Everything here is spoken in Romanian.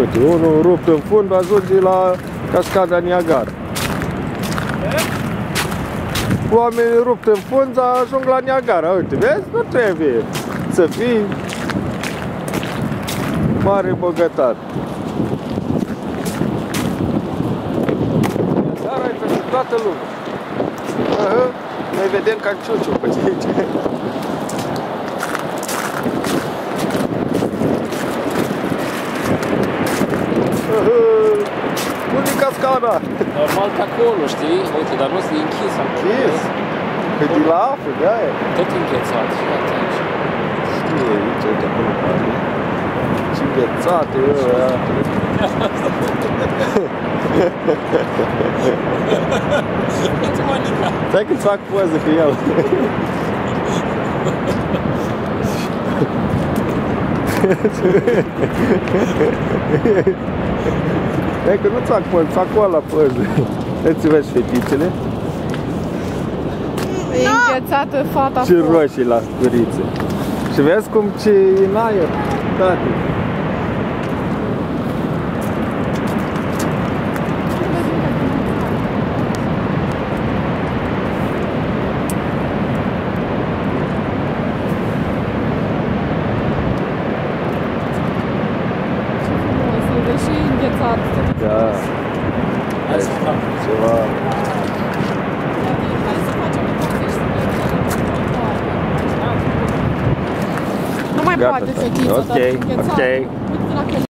Uite, unul rupt în fund ajunge la cascada Niagara. Oamenii rupt în fund ajung la Niagara. Uite, vezi? Nu trebuie să fii mare bogătar. Niagara e pentru toată lumea. Noi vedem ca ciuciu pe aici. Unde-i cascada? Normal pe acolo, știi? Uite, dar nu e închis acolo. Închis? Că de la apă, de aia. Tot înghețat, și atunci. Știe, uite, uite acolo care. Ce înghețate, ăia. Stai că-ți fac poză cu el. Hai că nu-ți fac poză, fac o la poză. Îți vezi fetițele? E înghețată fata. Și roșii la guriță. Și vezi cum ce e în aer? Tati. Și înghețat. Da. Hai să fac ceva. Nu mai Gata, poate fetița, ok, ok.